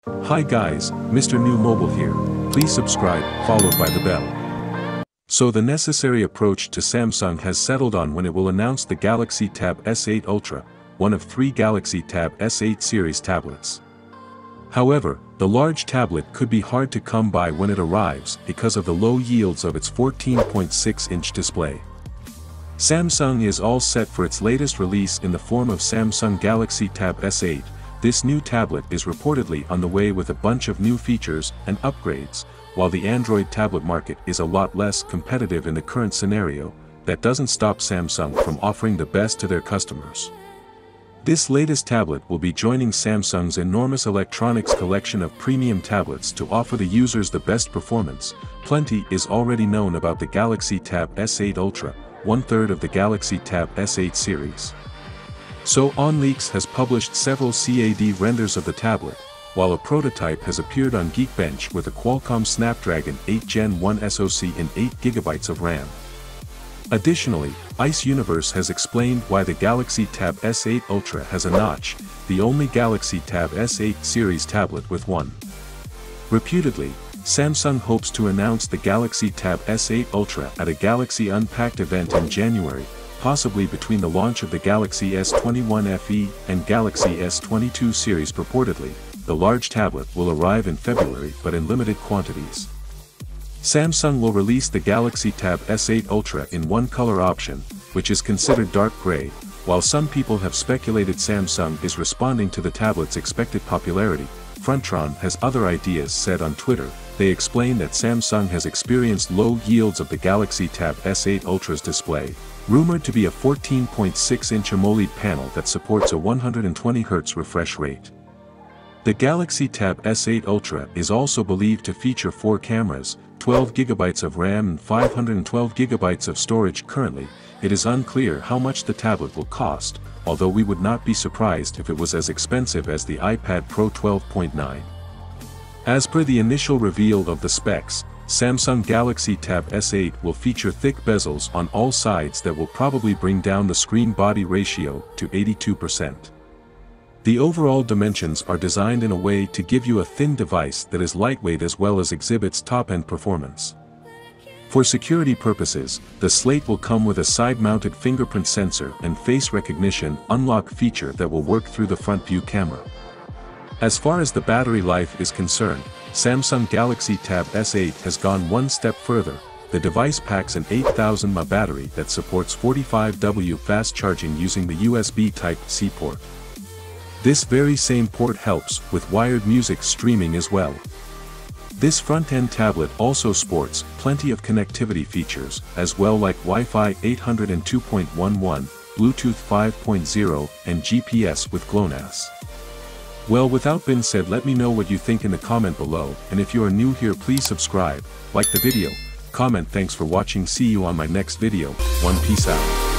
Hi guys, Mrnewmobile here. Please subscribe, followed by the bell. So the necessary approach to Samsung has settled on when it will announce the Galaxy Tab S8 Ultra, one of 3 Galaxy Tab S8 series tablets. However, the large tablet could be hard to come by when it arrives because of the low yields of its 14.6-inch display. Samsung is all set for its latest release in the form of Samsung Galaxy Tab S8. This new tablet is reportedly on the way with a bunch of new features and upgrades. While the Android tablet market is a lot less competitive in the current scenario, that doesn't stop Samsung from offering the best to their customers. This latest tablet will be joining Samsung's enormous electronics collection of premium tablets to offer the users the best performance. Plenty is already known about the Galaxy Tab S8 Ultra, one-third of the Galaxy Tab S8 series. So OnLeaks has published several CAD renders of the tablet, while a prototype has appeared on Geekbench with a Qualcomm Snapdragon 8 Gen 1 SoC and 8GB of RAM. Additionally, Ice Universe has explained why the Galaxy Tab S8 Ultra has a notch, the only Galaxy Tab S8 series tablet with one. Reputedly, Samsung hopes to announce the Galaxy Tab S8 Ultra at a Galaxy Unpacked event in January, possibly between the launch of the Galaxy S21 FE and Galaxy S22 series. Purportedly, the large tablet will arrive in February but in limited quantities. Samsung will release the Galaxy Tab S8 Ultra in one color option, which is considered dark gray. While some people have speculated Samsung is responding to the tablet's expected popularity, Frontron has other ideas. Said on Twitter. They explain that Samsung has experienced low yields of the Galaxy Tab S8 Ultra's display, rumored to be a 14.6-inch AMOLED panel that supports a 120Hz refresh rate. The Galaxy Tab S8 Ultra is also believed to feature 4 cameras, 12GB of RAM and 512GB of storage. Currently, it is unclear how much the tablet will cost, although we would not be surprised if it was as expensive as the iPad Pro 12.9. As per the initial reveal of the specs, Samsung Galaxy Tab S8 will feature thick bezels on all sides that will probably bring down the screen-body ratio to 82%. The overall dimensions are designed in a way to give you a thin device that is lightweight as well as exhibits top-end performance. For security purposes, the slate will come with a side-mounted fingerprint sensor and face recognition unlock feature that will work through the front view camera. As far as the battery life is concerned, Samsung Galaxy Tab S8 has gone one step further. The device packs an 8000 mAh battery that supports 45W fast charging using the USB Type-C port. This very same port helps with wired music streaming as well. This front-end tablet also sports plenty of connectivity features as well, like Wi-Fi 802.11, Bluetooth 5.0, and GPS with GLONASS. Well, without being said, let me know what you think in the comment below, and if you are new here, please subscribe, like the video, comment. Thanks for watching. See you on my next video. Peace out.